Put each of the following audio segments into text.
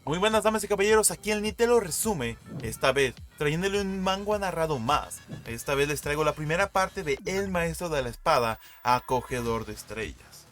Muy buenas damas y caballeros, aquí el Ni te lo resume, esta vez trayéndole un manga narrado más. Esta vez les traigo la primera parte de El Maestro de la Espada, Acogedor de Estrellas.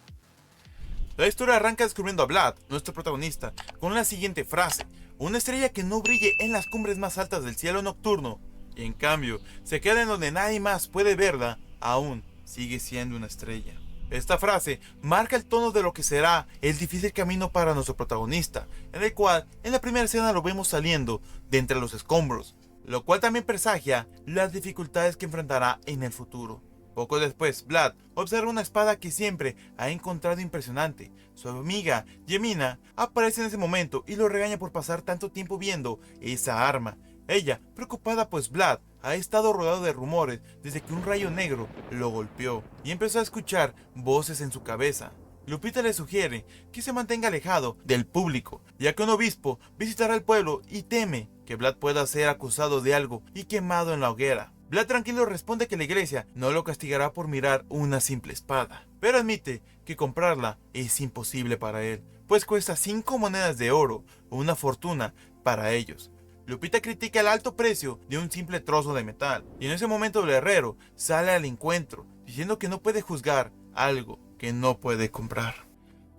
La historia arranca descubriendo a Vlad, nuestro protagonista, con la siguiente frase: una estrella que no brille en las cumbres más altas del cielo nocturno, y en cambio se queda en donde nadie más puede verla, aún sigue siendo una estrella. Esta frase marca el tono de lo que será el difícil camino para nuestro protagonista, en el cual en la primera escena lo vemos saliendo de entre los escombros, lo cual también presagia las dificultades que enfrentará en el futuro. Poco después, Vlad observa una espada que siempre ha encontrado impresionante. Su amiga, Yemina, aparece en ese momento y lo regaña por pasar tanto tiempo viendo esa arma. Ella, preocupada pues Vlad ha estado rodeado de rumores desde que un rayo negro lo golpeó y empezó a escuchar voces en su cabeza. Lupita le sugiere que se mantenga alejado del público, ya que un obispo visitará el pueblo y teme que Vlad pueda ser acusado de algo y quemado en la hoguera. Vlad tranquilo responde que la iglesia no lo castigará por mirar una simple espada, pero admite que comprarla es imposible para él, pues cuesta 5 monedas de oro, una fortuna para ellos. Lupita critica el alto precio de un simple trozo de metal, y en ese momento el herrero sale al encuentro, diciendo que no puede juzgar algo que no puede comprar.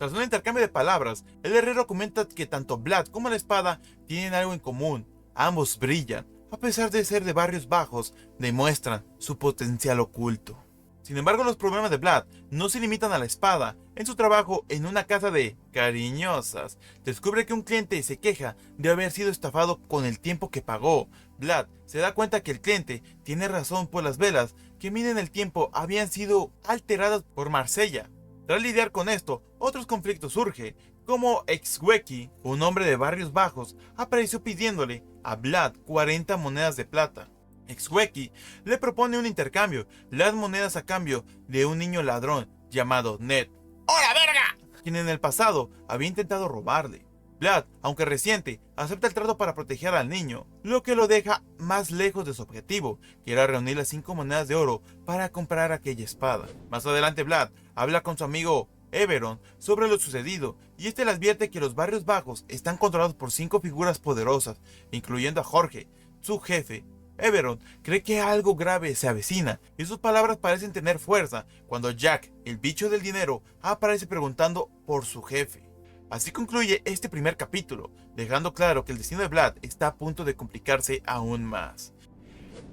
Tras un intercambio de palabras, el herrero comenta que tanto Vlad como la espada tienen algo en común: ambos brillan, a pesar de ser de barrios bajos, demuestran su potencial oculto. Sin embargo, los problemas de Vlad no se limitan a la espada. En su trabajo en una casa de cariñosas, descubre que un cliente se queja de haber sido estafado con el tiempo que pagó. Vlad se da cuenta que el cliente tiene razón, pues las velas que miden el tiempo habían sido alteradas por Marsella. Tras lidiar con esto, otros conflictos surgen, como Exweki, un hombre de barrios bajos, apareció pidiéndole a Vlad 40 monedas de plata. Exweki le propone un intercambio, las monedas a cambio de un niño ladrón llamado Ned, ¡hola verga!, quien en el pasado había intentado robarle. Vlad, aunque reciente, acepta el trato para proteger al niño, lo que lo deja más lejos de su objetivo, que era reunir las 5 monedas de oro para comprar aquella espada. Más adelante Vlad habla con su amigo Eberron sobre lo sucedido, y este le advierte que los barrios bajos están controlados por 5 figuras poderosas, incluyendo a Jorge, su jefe. Eberron cree que algo grave se avecina, y sus palabras parecen tener fuerza cuando Jack, el bicho del dinero, aparece preguntando por su jefe. Así concluye este primer capítulo, dejando claro que el destino de Vlad está a punto de complicarse aún más.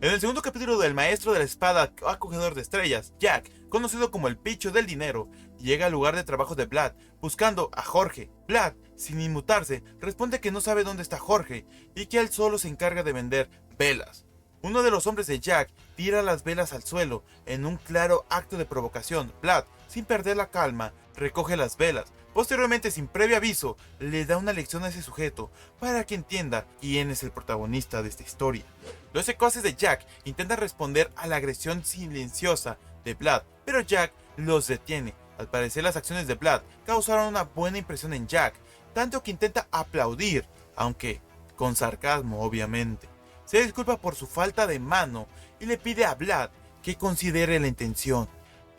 En el segundo capítulo del Maestro de la Espada, Acogedor de Estrellas, Jack, conocido como el bicho del dinero, llega al lugar de trabajo de Vlad buscando a Jorge. Vlad, sin inmutarse, responde que no sabe dónde está Jorge y que él solo se encarga de vender velas. Uno de los hombres de Jack tira las velas al suelo en un claro acto de provocación. Vlad, sin perder la calma, recoge las velas. Posteriormente, sin previo aviso, le da una lección a ese sujeto para que entienda quién es el protagonista de esta historia. Los secuaces de Jack intentan responder a la agresión silenciosa de Vlad, pero Jack los detiene. Al parecer, las acciones de Vlad causaron una buena impresión en Jack, tanto que intenta aplaudir, aunque con sarcasmo obviamente. Se disculpa por su falta de mano y le pide a Vlad que considere la intención.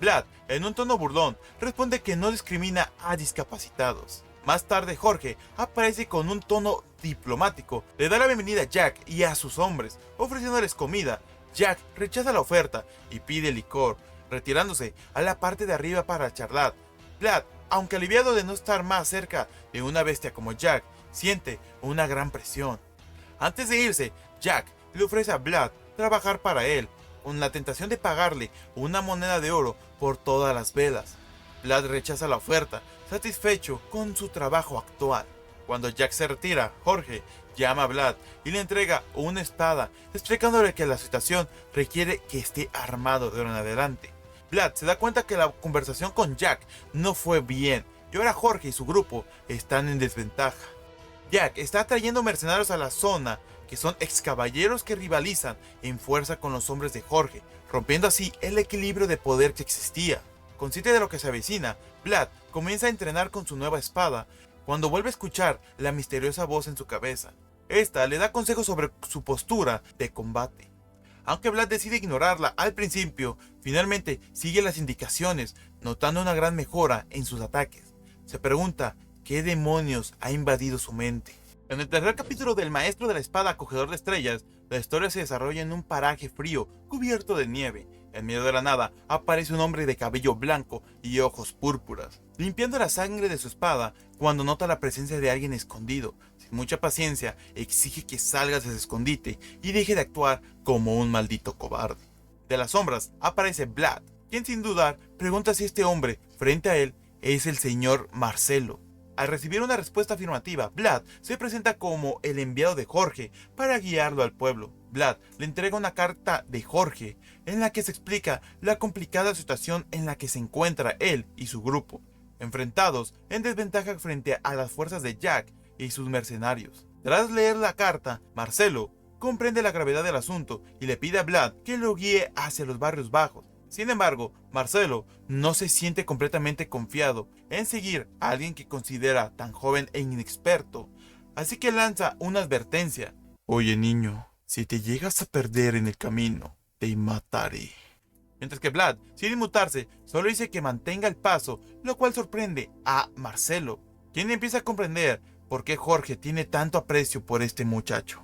Vlad, en un tono burlón, responde que no discrimina a discapacitados. Más tarde Jorge aparece con un tono diplomático, le da la bienvenida a Jack y a sus hombres, ofreciéndoles comida. Jack rechaza la oferta y pide licor, retirándose a la parte de arriba para charlar. Vlad, aunque aliviado de no estar más cerca de una bestia como Jack, siente una gran presión. Antes de irse, Jack le ofrece a Vlad trabajar para él, con la tentación de pagarle una moneda de oro por todas las velas. Vlad rechaza la oferta, satisfecho con su trabajo actual. Cuando Jack se retira, Jorge llama a Vlad y le entrega una espada, explicándole que la situación requiere que esté armado de ahora en adelante. Vlad se da cuenta que la conversación con Jack no fue bien, y ahora Jorge y su grupo están en desventaja. Jack está atrayendo mercenarios a la zona, que son ex caballeros que rivalizan en fuerza con los hombres de Jorge, rompiendo así el equilibrio de poder que existía. Consciente de lo que se avecina, Vlad comienza a entrenar con su nueva espada, cuando vuelve a escuchar la misteriosa voz en su cabeza. Esta le da consejos sobre su postura de combate. Aunque Vlad decide ignorarla al principio, finalmente sigue las indicaciones, notando una gran mejora en sus ataques. Se pregunta qué demonios ha invadido su mente. En el tercer capítulo del Maestro de la Espada Acogedor de Estrellas, la historia se desarrolla en un paraje frío, cubierto de nieve. En medio de la nada, aparece un hombre de cabello blanco y ojos púrpuras, limpiando la sangre de su espada cuando nota la presencia de alguien escondido. Sin mucha paciencia, exige que salga de su escondite y deje de actuar como un maldito cobarde. De las sombras, aparece Vlad, quien sin dudar pregunta si este hombre, frente a él, es el señor Marcelo. Al recibir una respuesta afirmativa, Vlad se presenta como el enviado de Jorge para guiarlo al pueblo. Vlad le entrega una carta de Jorge en la que se explica la complicada situación en la que se encuentra él y su grupo, enfrentados en desventaja frente a las fuerzas de Jack y sus mercenarios. Tras leer la carta, Marcelo comprende la gravedad del asunto y le pide a Vlad que lo guíe hacia los barrios bajos. Sin embargo, Marcelo no se siente completamente confiado en seguir a alguien que considera tan joven e inexperto, así que lanza una advertencia. Oye niño, si te llegas a perder en el camino, te mataré. Mientras que Vlad, sin inmutarse, solo dice que mantenga el paso, lo cual sorprende a Marcelo, quien empieza a comprender por qué Jorge tiene tanto aprecio por este muchacho.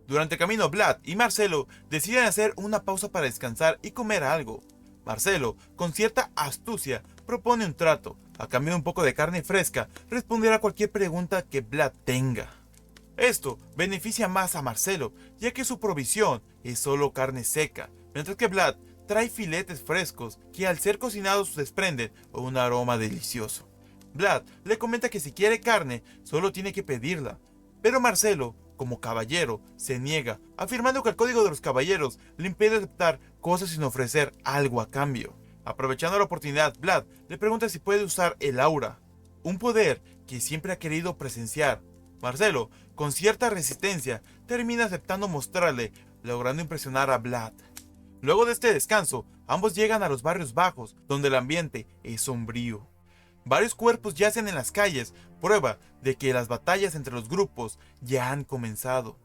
Durante el camino, Vlad y Marcelo deciden hacer una pausa para descansar y comer algo. Marcelo, con cierta astucia, propone un trato. A cambio de un poco de carne fresca, responderá a cualquier pregunta que Vlad tenga. Esto beneficia más a Marcelo, ya que su provisión es solo carne seca, mientras que Vlad trae filetes frescos que al ser cocinados desprenden un aroma delicioso. Vlad le comenta que si quiere carne, solo tiene que pedirla, pero Marcelo, como caballero, se niega, afirmando que el código de los caballeros le impide aceptar cosas sin ofrecer algo a cambio. Aprovechando la oportunidad, Vlad le pregunta si puede usar el aura, un poder que siempre ha querido presenciar. Marcelo, con cierta resistencia, termina aceptando mostrarle, logrando impresionar a Vlad. Luego de este descanso, ambos llegan a los barrios bajos, donde el ambiente es sombrío. Varios cuerpos yacen en las calles, prueba de que las batallas entre los grupos ya han comenzado.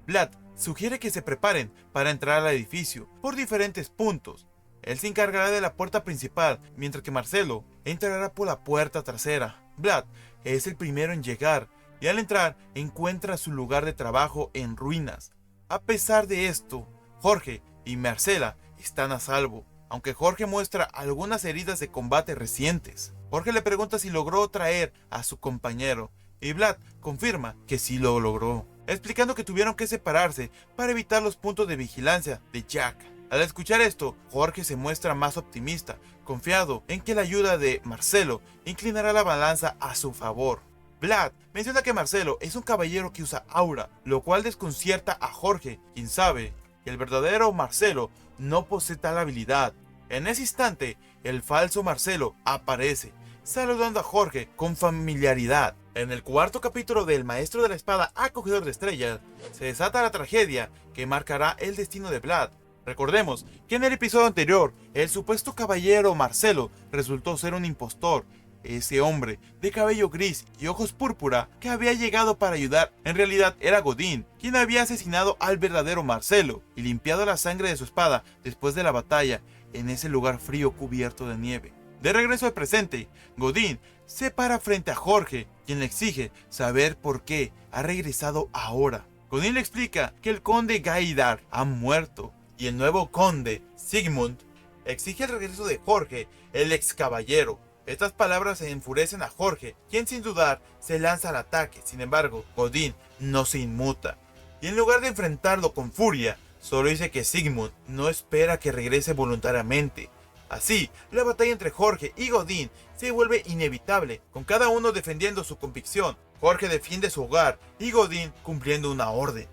Vlad sugiere que se preparen para entrar al edificio por diferentes puntos. Él se encargará de la puerta principal, mientras que Marcelo entrará por la puerta trasera. Vlad es el primero en llegar y al entrar encuentra su lugar de trabajo en ruinas. A pesar de esto, Jorge y Marcela están a salvo, aunque Jorge muestra algunas heridas de combate recientes. Jorge le pregunta si logró traer a su compañero, y Vlad confirma que sí lo logró, explicando que tuvieron que separarse para evitar los puntos de vigilancia de Jack. Al escuchar esto, Jorge se muestra más optimista, confiado en que la ayuda de Marcelo inclinará la balanza a su favor. Vlad menciona que Marcelo es un caballero que usa aura, lo cual desconcierta a Jorge, quien sabe que el verdadero Marcelo no posee tal habilidad. En ese instante, el falso Marcelo aparece, saludando a Jorge con familiaridad. En el cuarto capítulo del Maestro de la Espada Acogedor de Estrellas, se desata la tragedia que marcará el destino de Vlad. Recordemos que en el episodio anterior, el supuesto caballero Marcelo resultó ser un impostor. Ese hombre de cabello gris y ojos púrpura que había llegado para ayudar, en realidad era Godín, quien había asesinado al verdadero Marcelo y limpiado la sangre de su espada después de la batalla en ese lugar frío cubierto de nieve. De regreso al presente, Godín se para frente a Jorge, quien le exige saber por qué ha regresado ahora. Godín le explica que el conde Gaidar ha muerto y el nuevo conde, Sigmund, exige el regreso de Jorge, el ex caballero. Estas palabras se enfurecen a Jorge, quien sin dudar se lanza al ataque. Sin embargo, Godín no se inmuta, y en lugar de enfrentarlo con furia, solo dice que Sigmund no espera que regrese voluntariamente. Así, la batalla entre Jorge y Godín se vuelve inevitable, con cada uno defendiendo su convicción. Jorge defiende su hogar y Godín cumpliendo una orden.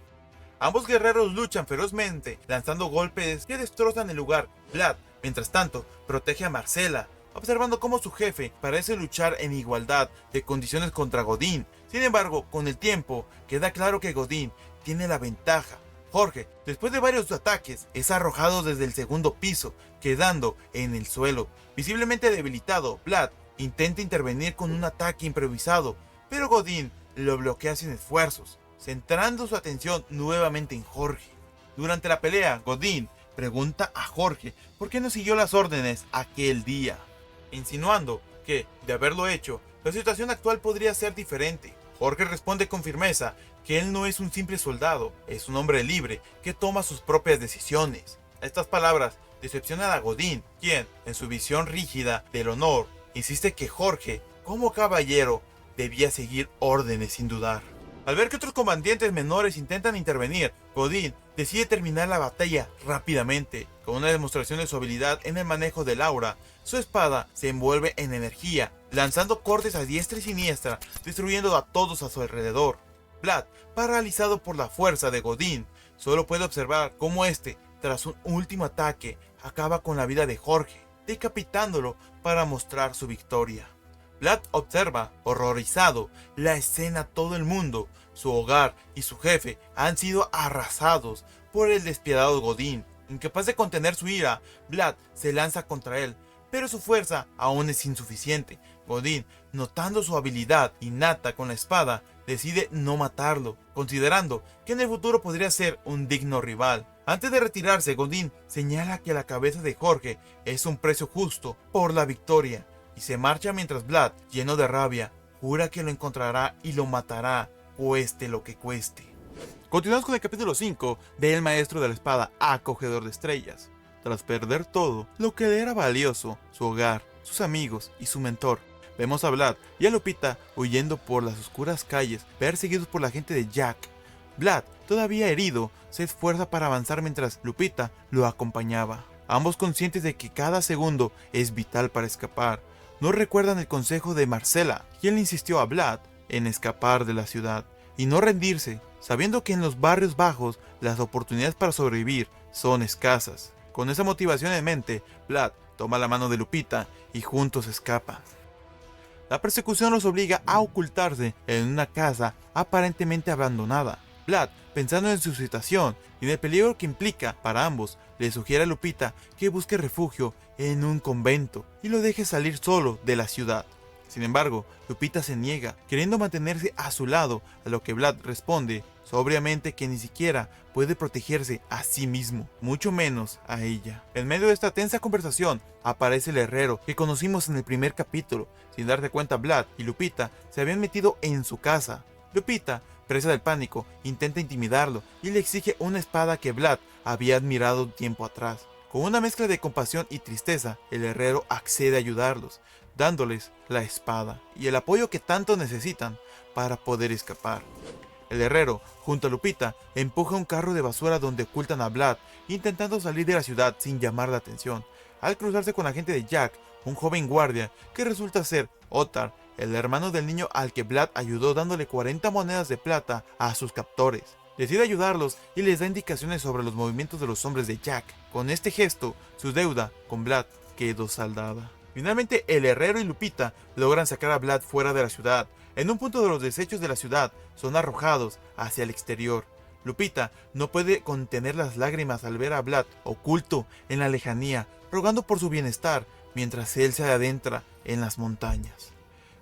Ambos guerreros luchan ferozmente, lanzando golpes que destrozan el lugar. Vlad, mientras tanto, protege a Marcela, observando cómo su jefe parece luchar en igualdad de condiciones contra Godín. Sin embargo, con el tiempo, queda claro que Godín tiene la ventaja. Jorge, después de varios ataques, es arrojado desde el segundo piso, quedando en el suelo. Visiblemente debilitado, Vlad intenta intervenir con un ataque improvisado, pero Godín lo bloquea sin esfuerzos, centrando su atención nuevamente en Jorge. Durante la pelea, Godín pregunta a Jorge por qué no siguió las órdenes aquel día, insinuando que, de haberlo hecho, la situación actual podría ser diferente. Jorge responde con firmeza que él no es un simple soldado, es un hombre libre que toma sus propias decisiones. Estas palabras decepcionan a Godín, quien, en su visión rígida del honor, insiste que Jorge, como caballero, debía seguir órdenes sin dudar. Al ver que otros combatientes menores intentan intervenir, Godín decide terminar la batalla rápidamente. Con una demostración de su habilidad en el manejo del aura, su espada se envuelve en energía, lanzando cortes a diestra y siniestra, destruyendo a todos a su alrededor. Vlad, paralizado por la fuerza de Godín, solo puede observar cómo este, tras un último ataque, acaba con la vida de Jorge, decapitándolo para mostrar su victoria. Vlad observa, horrorizado, la escena. Todo el mundo, su hogar y su jefe han sido arrasados por el despiadado Godín. Incapaz de contener su ira, Vlad se lanza contra él, pero su fuerza aún es insuficiente. Godín, notando su habilidad innata con la espada, decide no matarlo, considerando que en el futuro podría ser un digno rival. Antes de retirarse, Godín señala que la cabeza de Jorge es un precio justo por la victoria, y se marcha mientras Vlad, lleno de rabia, jura que lo encontrará y lo matará, cueste lo que cueste. Continuamos con el capítulo 5 de El Maestro de la Espada, Acogedor de Estrellas. Tras perder todo lo que le era valioso, su hogar, sus amigos y su mentor, vemos a Vlad y a Lupita huyendo por las oscuras calles, perseguidos por la gente de Jack. Vlad, todavía herido, se esfuerza para avanzar mientras Lupita lo acompañaba. Ambos conscientes de que cada segundo es vital para escapar. No recuerdan el consejo de Marcela, quien le insistió a Vlad en escapar de la ciudad y no rendirse, sabiendo que en los barrios bajos las oportunidades para sobrevivir son escasas. Con esa motivación en mente, Vlad toma la mano de Lupita y juntos escapan. La persecución los obliga a ocultarse en una casa aparentemente abandonada. Vlad, pensando en su situación y en el peligro que implica para ambos, le sugiere a Lupita que busque refugio en un convento y lo deje salir solo de la ciudad. Sin embargo, Lupita se niega, queriendo mantenerse a su lado, a lo que Vlad responde sobriamente que ni siquiera puede protegerse a sí mismo, mucho menos a ella. En medio de esta tensa conversación aparece el herrero que conocimos en el primer capítulo. Sin darse cuenta, Vlad y Lupita se habían metido en su casa. Lupita, presa del pánico, intenta intimidarlo y le exige una espada que Vlad había admirado tiempo atrás. Con una mezcla de compasión y tristeza, el herrero accede a ayudarlos, dándoles la espada y el apoyo que tanto necesitan para poder escapar. El herrero, junto a Lupita, empuja un carro de basura donde ocultan a Vlad, intentando salir de la ciudad sin llamar la atención. Al cruzarse con la gente de Jack, un joven guardia que resulta ser Ottar, el hermano del niño al que Vlad ayudó dándole 40 monedas de plata a sus captores. Decide ayudarlos y les da indicaciones sobre los movimientos de los hombres de Jack. Con este gesto, su deuda con Vlad quedó saldada. Finalmente, el herrero y Lupita logran sacar a Vlad fuera de la ciudad. En un punto de los desechos de la ciudad, son arrojados hacia el exterior. Lupita no puede contener las lágrimas al ver a Vlad oculto en la lejanía, rogando por su bienestar, mientras él se adentra en las montañas.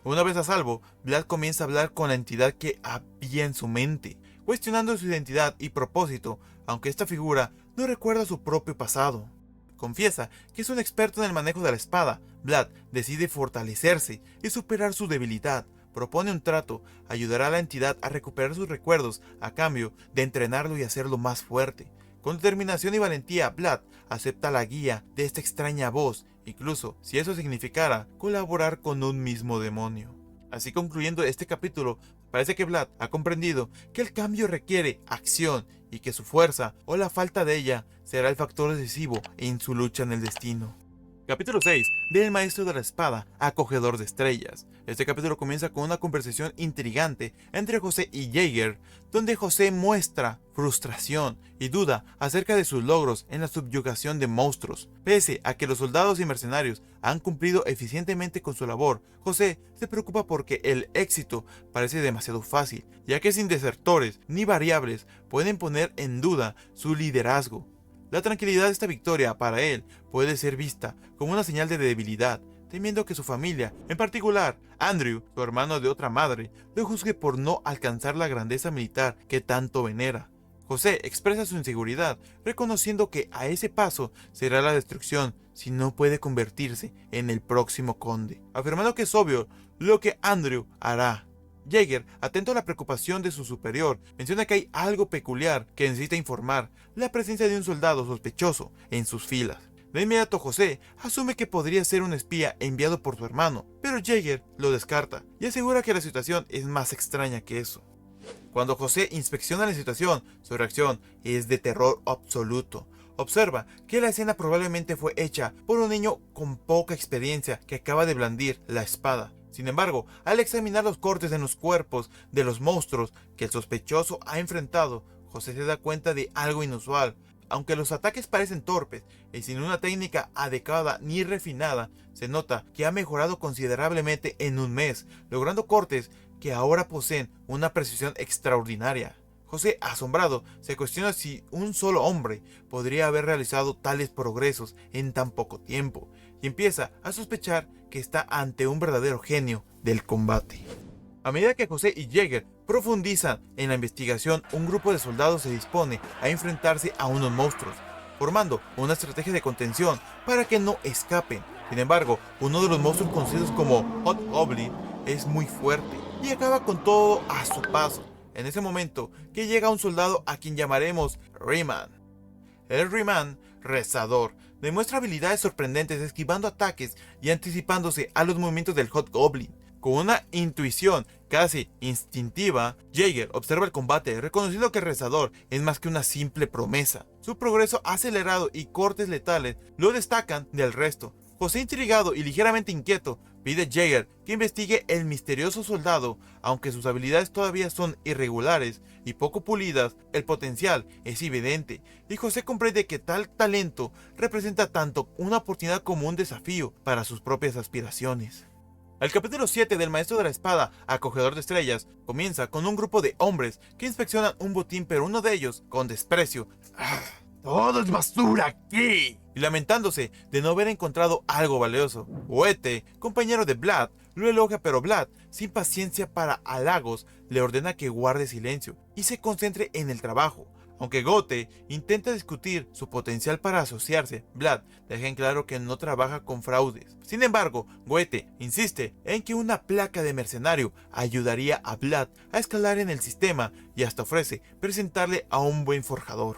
Una vez a salvo, Vlad comienza a hablar con la entidad que había en su mente, cuestionando su identidad y propósito, aunque esta figura no recuerda su propio pasado. Confiesa que es un experto en el manejo de la espada. Vlad decide fortalecerse y superar su debilidad. Propone un trato, ayudará a la entidad a recuperar sus recuerdos a cambio de entrenarlo y hacerlo más fuerte. Con determinación y valentía, Vlad acepta la guía de esta extraña voz, incluso si eso significara colaborar con un mismo demonio. Así, concluyendo este capítulo, parece que Vlad ha comprendido que el cambio requiere acción y que su fuerza o la falta de ella será el factor decisivo en su lucha en el destino. Capítulo 6 de El Maestro de la Espada, Acogedor de Estrellas. Este capítulo comienza con una conversación intrigante entre José y Jaeger, donde José muestra frustración y duda acerca de sus logros en la subyugación de monstruos. Pese a que los soldados y mercenarios han cumplido eficientemente con su labor, José se preocupa porque el éxito parece demasiado fácil, ya que sin desertores ni variables pueden poner en duda su liderazgo. La tranquilidad de esta victoria para él puede ser vista como una señal de debilidad, temiendo que su familia, en particular Andrew, su hermano de otra madre, lo juzgue por no alcanzar la grandeza militar que tanto venera. José expresa su inseguridad, reconociendo que a ese paso será la destrucción si no puede convertirse en el próximo conde, afirmando que es obvio lo que Andrew hará. Jaeger, atento a la preocupación de su superior, menciona que hay algo peculiar que necesita informar, la presencia de un soldado sospechoso en sus filas. De inmediato José asume que podría ser un espía enviado por su hermano, pero Jaeger lo descarta y asegura que la situación es más extraña que eso. Cuando José inspecciona la situación, su reacción es de terror absoluto. Observa que la escena probablemente fue hecha por un niño con poca experiencia que acaba de blandir la espada. Sin embargo, al examinar los cortes en los cuerpos de los monstruos que el sospechoso ha enfrentado, José se da cuenta de algo inusual. Aunque los ataques parecen torpes y sin una técnica adecuada ni refinada, se nota que ha mejorado considerablemente en un mes, logrando cortes que ahora poseen una precisión extraordinaria. José, asombrado, se cuestiona si un solo hombre podría haber realizado tales progresos en tan poco tiempo, y empieza a sospechar que está ante un verdadero genio del combate. A medida que José y Jaeger profundizan en la investigación, un grupo de soldados se dispone a enfrentarse a unos monstruos, formando una estrategia de contención para que no escapen. Sin embargo, uno de los monstruos conocidos como Hot Goblin es muy fuerte y acaba con todo a su paso. En ese momento que llega un soldado a quien llamaremos Rayman. El Rayman, rezador, demuestra habilidades sorprendentes esquivando ataques y anticipándose a los movimientos del Hot Goblin. Con una intuición casi instintiva, Jaeger observa el combate, reconociendo que el rezador es más que una simple promesa. Su progreso acelerado y cortes letales lo destacan del resto. José, intrigado y ligeramente inquieto, pide a Jaeger que investigue el misterioso soldado. Aunque sus habilidades todavía son irregulares y poco pulidas, el potencial es evidente, y José comprende que tal talento representa tanto una oportunidad como un desafío para sus propias aspiraciones. El capítulo 7 del Maestro de la Espada, Acogedor de Estrellas, comienza con un grupo de hombres que inspeccionan un botín, pero uno de ellos, con desprecio, ¡todo es basura aquí!, y lamentándose de no haber encontrado algo valioso. Goethe, compañero de Vlad, lo elogia, pero Vlad, sin paciencia para halagos, le ordena que guarde silencio y se concentre en el trabajo. Aunque Goethe intenta discutir su potencial para asociarse, Vlad deja en claro que no trabaja con fraudes. Sin embargo, Goethe insiste en que una placa de mercenario ayudaría a Vlad a escalar en el sistema y hasta ofrece presentarle a un buen forjador.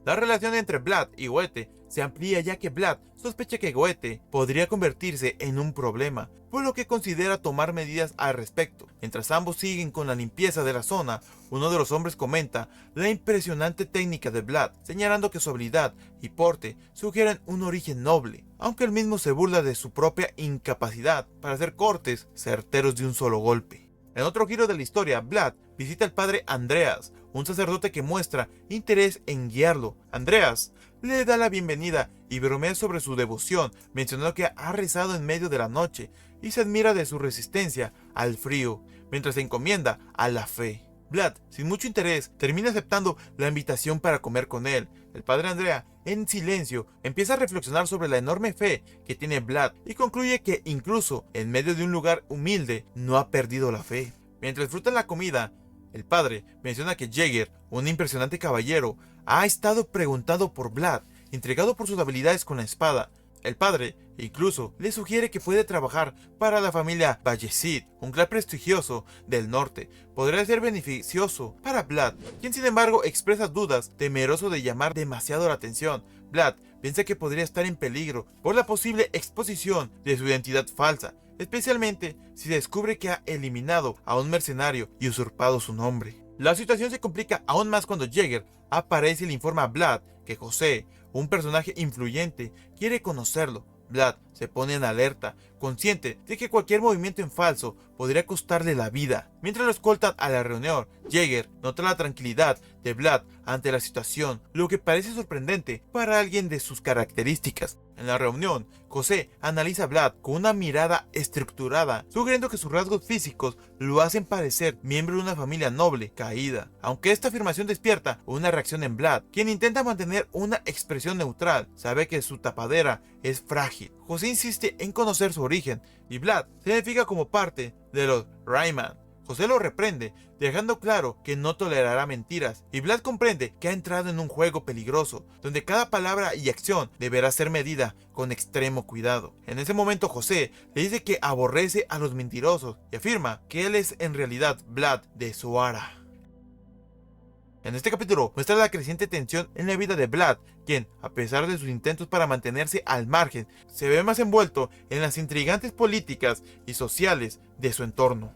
La relación entre Vlad y Goethe se amplía, ya que Vlad sospecha que Goethe podría convertirse en un problema, por lo que considera tomar medidas al respecto. Mientras ambos siguen con la limpieza de la zona, uno de los hombres comenta la impresionante técnica de Vlad, señalando que su habilidad y porte sugieren un origen noble, aunque él mismo se burla de su propia incapacidad para hacer cortes certeros de un solo golpe. En otro giro de la historia, Vlad visita al padre Andreas, un sacerdote que muestra interés en guiarlo. Andreas le da la bienvenida y bromea sobre su devoción, mencionando que ha rezado en medio de la noche y se admira de su resistencia al frío, mientras se encomienda a la fe. Vlad, sin mucho interés, termina aceptando la invitación para comer con él. El padre Andrea, en silencio, empieza a reflexionar sobre la enorme fe que tiene Vlad y concluye que incluso en medio de un lugar humilde no ha perdido la fe. Mientras disfrutan la comida, el padre menciona que Jaeger, un impresionante caballero, ha estado preguntando por Vlad, intrigado por sus habilidades con la espada. El padre incluso le sugiere que puede trabajar para la familia Bayezid, un clan prestigioso del norte. Podría ser beneficioso para Vlad, quien sin embargo expresa dudas, temeroso de llamar demasiado la atención. Vlad piensa que podría estar en peligro por la posible exposición de su identidad falsa, especialmente si descubre que ha eliminado a un mercenario y usurpado su nombre. La situación se complica aún más cuando Jaeger aparece y le informa a Vlad que José, un personaje influyente, quiere conocerlo. Vlad se pone en alerta, consciente de que cualquier movimiento en falso podría costarle la vida. Mientras lo escoltan a la reunión, Jaeger nota la tranquilidad de Vlad ante la situación, lo que parece sorprendente para alguien de sus características. En la reunión, José analiza a Vlad con una mirada estructurada, sugiriendo que sus rasgos físicos lo hacen parecer miembro de una familia noble caída. Aunque esta afirmación despierta una reacción en Vlad, quien intenta mantener una expresión neutral, sabe que su tapadera es frágil. José insiste en conocer su origen y Vlad se identifica como parte de los Rayman. José lo reprende, dejando claro que no tolerará mentiras, y Vlad comprende que ha entrado en un juego peligroso, donde cada palabra y acción deberá ser medida con extremo cuidado. En ese momento José le dice que aborrece a los mentirosos y afirma que él es en realidad Vlad de Zuara. En este capítulo muestra la creciente tensión en la vida de Vlad, quien, a pesar de sus intentos para mantenerse al margen, se ve más envuelto en las intrigantes políticas y sociales de su entorno.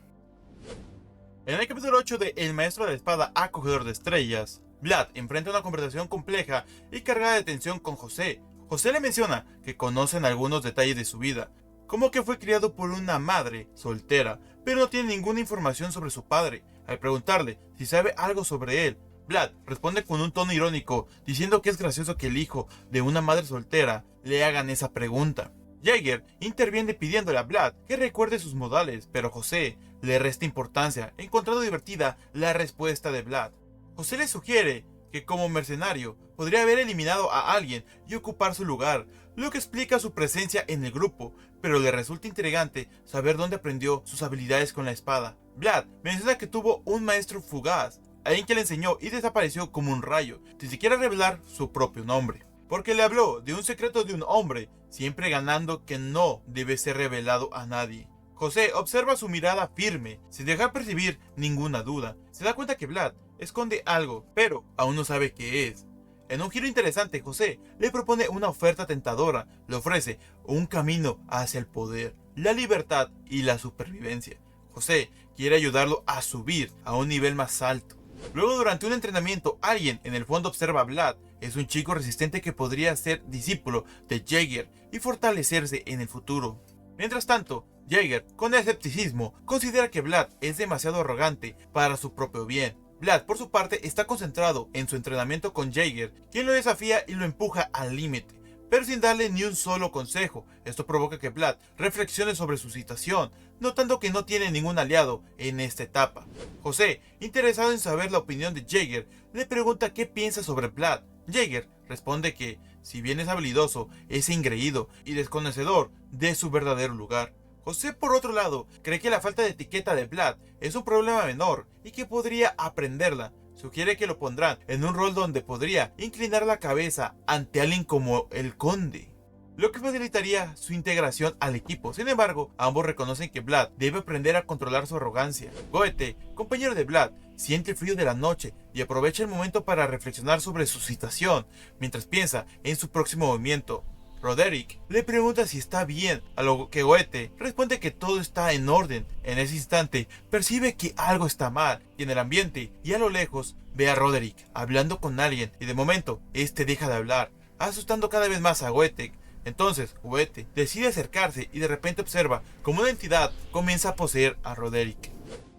En el capítulo 8 de El Maestro de la Espada Acogedor de Estrellas, Vlad enfrenta una conversación compleja y cargada de tensión con José. José le menciona que conocen algunos detalles de su vida, como que fue criado por una madre soltera, pero no tiene ninguna información sobre su padre. Al preguntarle si sabe algo sobre él, Vlad responde con un tono irónico, diciendo que es gracioso que el hijo de una madre soltera le hagan esa pregunta. Jaeger interviene pidiéndole a Vlad que recuerde sus modales, pero José le resta importancia, encontrando divertida la respuesta de Vlad. José le sugiere que como mercenario podría haber eliminado a alguien y ocupar su lugar, lo que explica su presencia en el grupo, pero le resulta intrigante saber dónde aprendió sus habilidades con la espada. Vlad menciona que tuvo un maestro fugaz, alguien que le enseñó y desapareció como un rayo, sin siquiera revelar su propio nombre, porque le habló de un secreto de un hombre, siempre ganando que no debe ser revelado a nadie. José observa su mirada firme, sin dejar percibir ninguna duda. Se da cuenta que Vlad esconde algo, pero aún no sabe qué es. En un giro interesante, José le propone una oferta tentadora, le ofrece un camino hacia el poder, la libertad y la supervivencia. José quiere ayudarlo a subir a un nivel más alto. Luego, durante un entrenamiento, alguien en el fondo observa a Vlad. Es un chico resistente que podría ser discípulo de Jaeger y fortalecerse en el futuro. Mientras tanto, Jaeger, con escepticismo, considera que Vlad es demasiado arrogante para su propio bien. Vlad, por su parte, está concentrado en su entrenamiento con Jaeger, quien lo desafía y lo empuja al límite, pero sin darle ni un solo consejo. Esto provoca que Vlad reflexione sobre su situación, notando que no tiene ningún aliado en esta etapa. José, interesado en saber la opinión de Jaeger, le pregunta qué piensa sobre Vlad. Jaeger responde que, si bien es habilidoso, es engreído y desconocedor de su verdadero lugar. José, por otro lado, cree que la falta de etiqueta de Vlad es un problema menor y que podría aprenderla. Sugiere que lo pondrán en un rol donde podría inclinar la cabeza ante alguien como el conde, lo que facilitaría su integración al equipo. Sin embargo, ambos reconocen que Vlad debe aprender a controlar su arrogancia. Goethe, compañero de Vlad, siente el frío de la noche y aprovecha el momento para reflexionar sobre su situación, mientras piensa en su próximo movimiento. Roderick le pregunta si está bien, a lo que Goethe responde que todo está en orden. En ese instante, percibe que algo está mal, y en el ambiente y a lo lejos ve a Roderick hablando con alguien, y de momento, este deja de hablar, asustando cada vez más a Goethe. Entonces, Goethe decide acercarse y de repente observa como una entidad comienza a poseer a Roderick.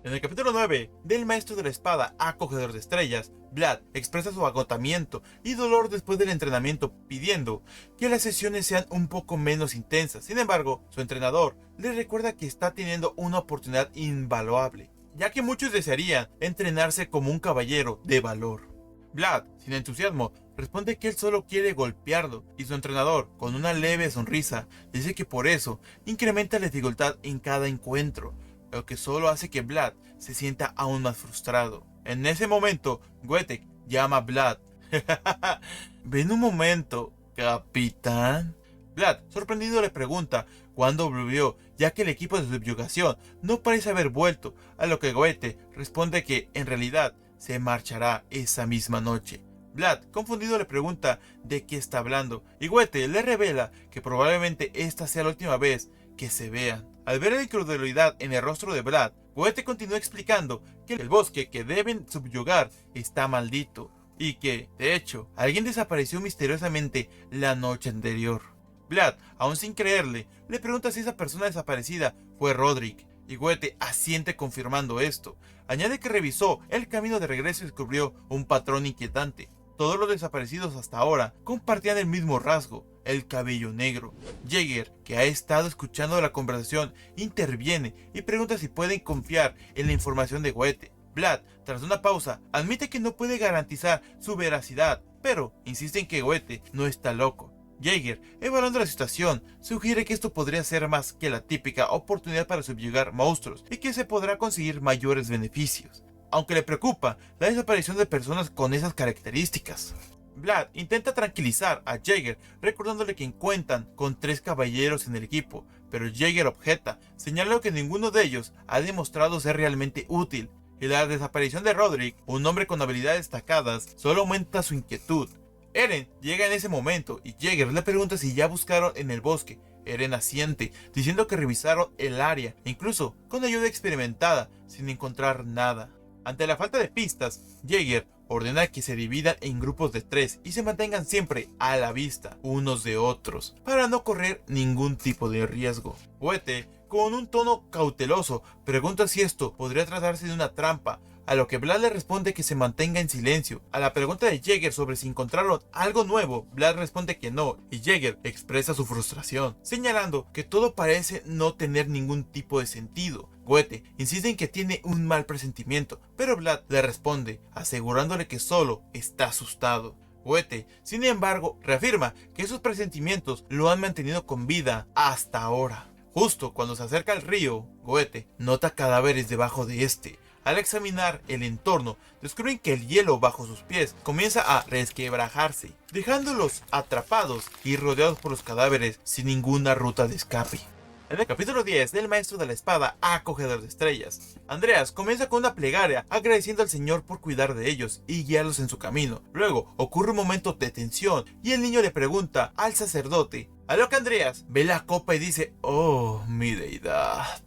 En el capítulo 9 del Maestro de la Espada Acogedor de Estrellas, Vlad expresa su agotamiento y dolor después del entrenamiento, pidiendo que las sesiones sean un poco menos intensas. Sin embargo, su entrenador le recuerda que está teniendo una oportunidad invaluable, ya que muchos desearían entrenarse como un caballero de valor. Vlad, sin entusiasmo, responde que él solo quiere golpearlo, y su entrenador, con una leve sonrisa, dice que por eso incrementa la dificultad en cada encuentro, lo que solo hace que Vlad se sienta aún más frustrado. En ese momento, Goethe llama a Vlad. Ven un momento, capitán. Vlad, sorprendido, le pregunta cuándo volvió, ya que el equipo de subyugación no parece haber vuelto, a lo que Goethe responde que, en realidad, se marchará esa misma noche. Vlad, confundido, le pregunta de qué está hablando, y Goethe le revela que probablemente esta sea la última vez que se vean. Al ver la incredulidad en el rostro de Vlad, Goethe continúa explicando que el bosque que deben subyugar está maldito, y que, de hecho, alguien desapareció misteriosamente la noche anterior. Vlad, aún sin creerle, le pregunta si esa persona desaparecida fue Roderick, y Goethe asiente confirmando esto. Añade que revisó el camino de regreso y descubrió un patrón inquietante. Todos los desaparecidos hasta ahora compartían el mismo rasgo, el cabello negro. Jaeger, que ha estado escuchando la conversación, interviene y pregunta si pueden confiar en la información de Goethe. Vlad, tras una pausa, admite que no puede garantizar su veracidad, pero insiste en que Goethe no está loco. Jaeger, evaluando la situación, sugiere que esto podría ser más que la típica oportunidad para subyugar monstruos y que se podrá conseguir mayores beneficios, aunque le preocupa la desaparición de personas con esas características. Vlad intenta tranquilizar a Jaeger recordándole que cuentan con 3 caballeros en el equipo, pero Jaeger objeta, señalando que ninguno de ellos ha demostrado ser realmente útil, y la desaparición de Roderick, un hombre con habilidades destacadas, solo aumenta su inquietud. Eren llega en ese momento y Jaeger le pregunta si ya buscaron en el bosque. Eren asiente, diciendo que revisaron el área, incluso con ayuda experimentada, sin encontrar nada. Ante la falta de pistas, Jaeger ordena que se dividan en grupos de 3 y se mantengan siempre a la vista unos de otros, para no correr ningún tipo de riesgo. Goethe, con un tono cauteloso, pregunta si esto podría tratarse de una trampa, a lo que Vlad le responde que se mantenga en silencio. A la pregunta de Jaeger sobre si encontraron algo nuevo, Vlad responde que no, y Jaeger expresa su frustración, señalando que todo parece no tener ningún tipo de sentido. Goethe insiste en que tiene un mal presentimiento, pero Vlad le responde, asegurándole que solo está asustado. Goethe, sin embargo, reafirma que esos presentimientos lo han mantenido con vida hasta ahora. Justo cuando se acerca al río, Goethe nota cadáveres debajo de este. Al examinar el entorno, descubren que el hielo bajo sus pies comienza a resquebrajarse, dejándolos atrapados y rodeados por los cadáveres sin ninguna ruta de escape. En el capítulo 10 del Maestro de la Espada, Acogedor de Estrellas, Andreas comienza con una plegaria agradeciendo al Señor por cuidar de ellos y guiarlos en su camino. Luego ocurre un momento de tensión y el niño le pregunta al sacerdote, a lo que Andreas ve la copa y dice: "Oh, mi deidad".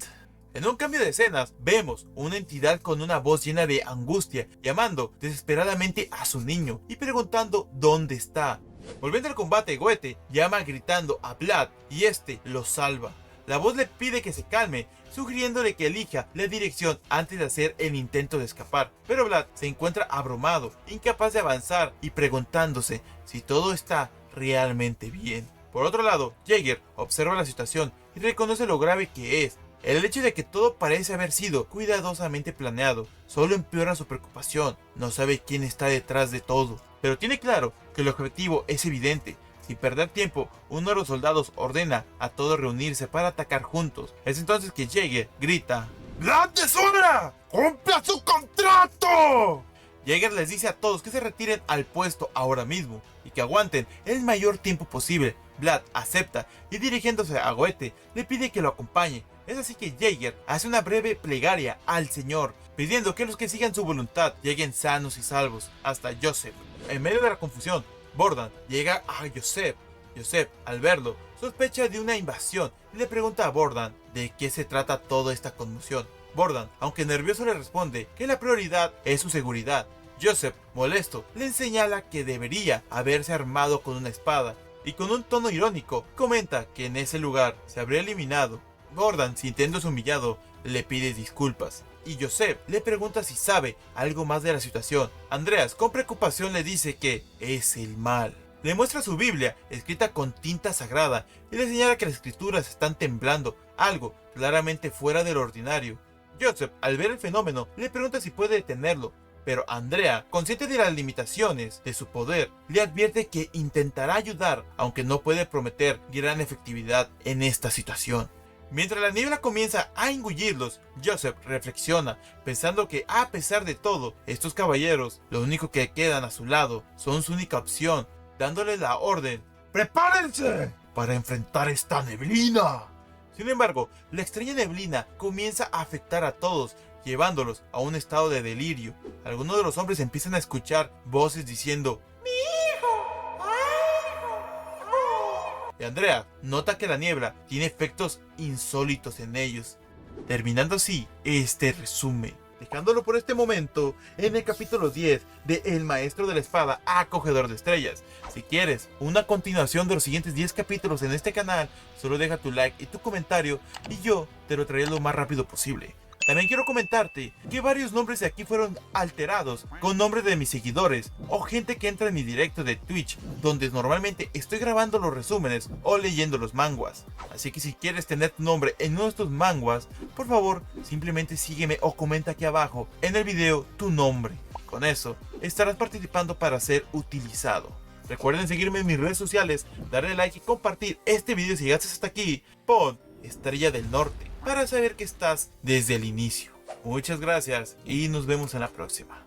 En un cambio de escenas, vemos una entidad con una voz llena de angustia, llamando desesperadamente a su niño y preguntando dónde está. Volviendo al combate, Goethe llama gritando a Vlad y este lo salva. La voz le pide que se calme, sugiriéndole que elija la dirección antes de hacer el intento de escapar, pero Vlad se encuentra abrumado, incapaz de avanzar y preguntándose si todo está realmente bien. Por otro lado, Jaeger observa la situación y reconoce lo grave que es. El hecho de que todo parece haber sido cuidadosamente planeado solo empeora su preocupación. No sabe quién está detrás de todo, pero tiene claro que el objetivo es evidente. Sin perder tiempo, uno de los soldados ordena a todos reunirse para atacar juntos. Es entonces que Jaeger grita: ¡Vlad deshonra! ¡Cumpla su contrato! Jaeger les dice a todos que se retiren al puesto ahora mismo y que aguanten el mayor tiempo posible. Vlad acepta y dirigiéndose a Goethe le pide que lo acompañe. Es así que Jaeger hace una breve plegaria al Señor, pidiendo que los que sigan su voluntad lleguen sanos y salvos hasta Joseph. En medio de la confusión, Bogdan llega a Joseph. Joseph, al verlo, sospecha de una invasión y le pregunta a Bogdan de qué se trata toda esta conmoción. Bogdan, aunque nervioso, le responde que la prioridad es su seguridad. Joseph, molesto, le señala que debería haberse armado con una espada y con un tono irónico comenta que en ese lugar se habría eliminado. Bogdan, sintiéndose humillado, le pide disculpas y Joseph le pregunta si sabe algo más de la situación. Andreas, con preocupación, le dice que es el mal. Le muestra su Biblia, escrita con tinta sagrada, y le señala que las escrituras están temblando, algo claramente fuera del ordinario. Joseph, al ver el fenómeno, le pregunta si puede detenerlo, pero Andrea, consciente de las limitaciones de su poder, le advierte que intentará ayudar, aunque no puede prometer gran efectividad en esta situación. Mientras la niebla comienza a engullirlos, Joseph reflexiona, pensando que a pesar de todo, estos caballeros, lo único que quedan a su lado, son su única opción, dándole la orden: ¡prepárense para enfrentar esta neblina! Sin embargo, la extraña neblina comienza a afectar a todos, llevándolos a un estado de delirio. Algunos de los hombres empiezan a escuchar voces diciendo: y Andrea nota que la niebla tiene efectos insólitos en ellos, terminando así este resumen, dejándolo por este momento en el capítulo 10 de El Maestro de la Espada, Acogedor de Estrellas. Si quieres una continuación de los siguientes 10 capítulos en este canal, solo deja tu like y tu comentario y yo te lo traeré lo más rápido posible. También quiero comentarte que varios nombres de aquí fueron alterados con nombres de mis seguidores o gente que entra en mi directo de Twitch, donde normalmente estoy grabando los resúmenes o leyendo los manguas. Así que si quieres tener tu nombre en uno de estos manguas, por favor simplemente sígueme o comenta aquí abajo en el video tu nombre. Con eso estarás participando para ser utilizado. Recuerden seguirme en mis redes sociales, darle like y compartir este video si llegaste hasta aquí. Pon Estrella del Norte para saber que estás desde el inicio. Muchas gracias y nos vemos en la próxima.